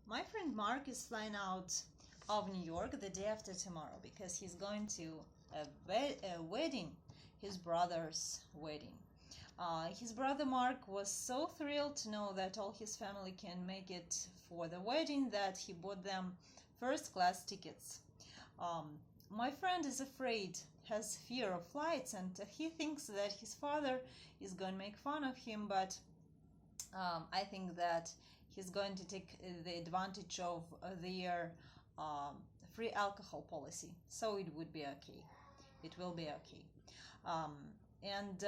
My friend Mark is flying out of New York the day after tomorrow because he's going to a wedding, his brother's wedding. His brother Mark was so thrilled to know that all his family can make it for the wedding that he bought them first class tickets. My friend is afraid, has fear of flights, and he thinks that his father is going to make fun of him, but I think that he's going to take the advantage of their free alcohol policy. So it would be okay. It will be okay. And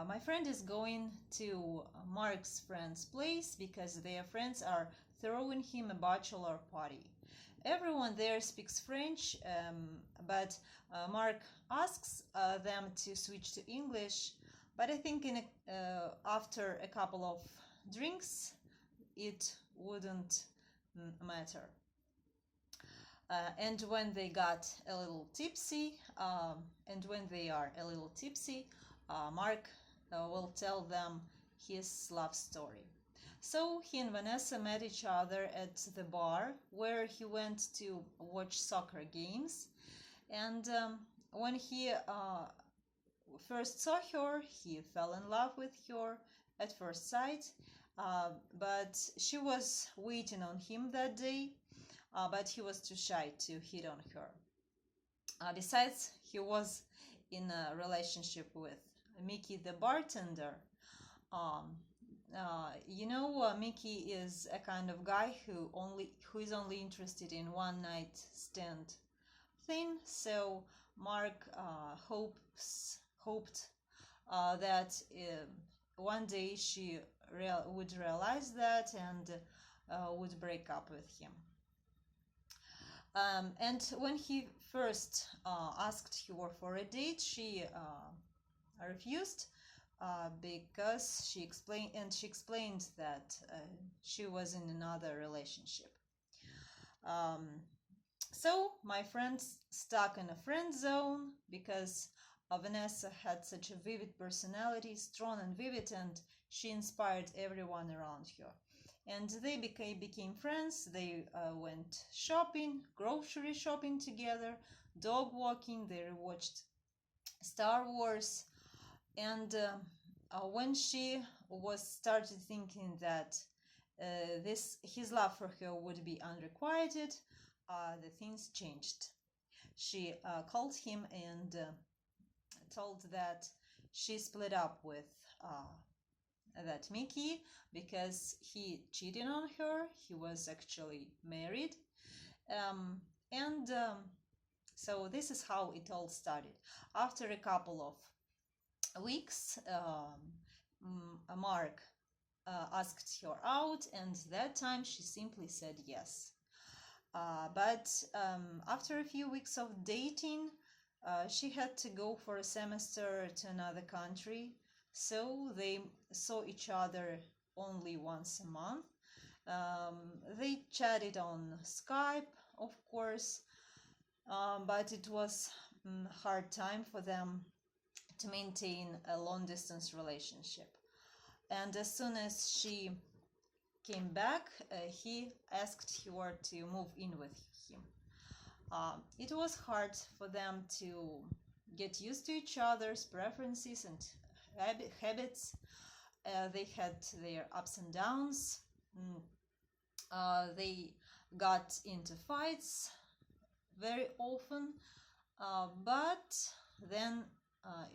my friend is going to Mark's friend's place because their friends are throwing him a bachelor party. Everyone there speaks French, but Mark asks them to switch to English. But I think after a couple of drinks, it wouldn't matter. And when they got a little tipsy, Mark will tell them his love story. So he and Vanessa met each other at the bar where he went to watch soccer games. And when he first saw her, he fell in love with her at first sight. But she was waiting on him that day, but he was too shy to hit on her. Besides, he was in a relationship with Mickey the bartender. Mickey is a kind of guy who is only interested in one night stand thing. So Mark hoped that one day she would realize that and would break up with him. And when he first asked her for a date, she refused because she explained that she was in another relationship. So my friend stuck in a friend zone because Vanessa had such a vivid personality, strong and vivid, and she inspired everyone around her. And they became friends. They went shopping, grocery shopping together, dog walking. They watched Star Wars. And when she started thinking that his love for her would be unrequited, the things changed. She called him and told that she split up with that Mickey because he cheated on her. He was actually married. So this is how it all started. After a couple of weeks, Mark asked her out, and that time she simply said yes. But after a few weeks of dating, she had to go for a semester to another country, so they saw each other only once a month. They chatted on Skype, of course, but it was a hard time for them to maintain a long-distance relationship. And as soon as she came back, he asked her to move in with him. It was hard for them to get used to each other's preferences and habits. They had their ups and downs. They got into fights very often, but then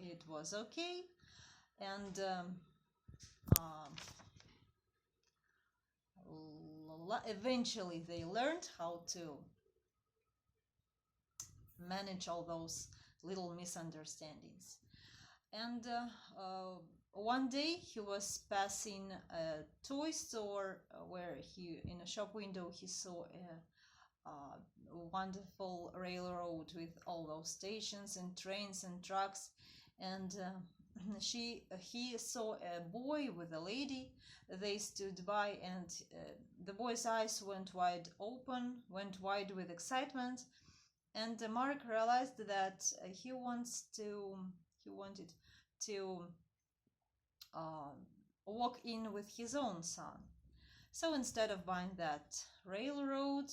it was okay. And eventually they learned how to manage all those little misunderstandings. And one day he was passing a toy store where in a shop window he saw a wonderful railroad with all those stations and trains and trucks, and he saw a boy with a lady. They stood by, and the boy's eyes went wide with excitement, and Mark realized that he wanted to walk in with his own son. So instead of buying that railroad,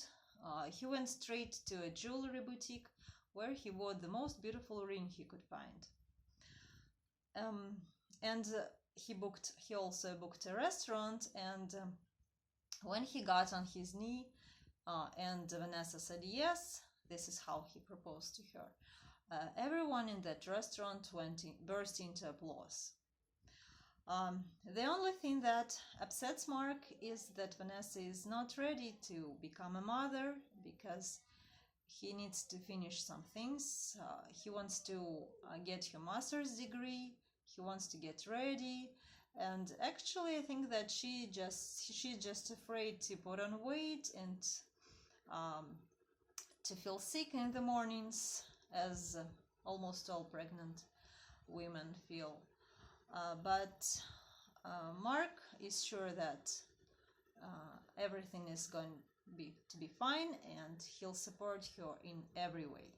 he went straight to a jewelry boutique where he bought the most beautiful ring he could find. And he also booked a restaurant, and when he got on his knee and Vanessa said yes, this is how he proposed to her. Everyone in that restaurant burst into applause. The only thing that upsets Mark is that Vanessa is not ready to become a mother because he needs to finish some things. He wants to get her master's degree. He wants to get ready. And actually, I think that she's just afraid to put on weight and to feel sick in the mornings, as almost all pregnant women feel. But Mark is sure that everything is going to be fine, and he'll support her in every way.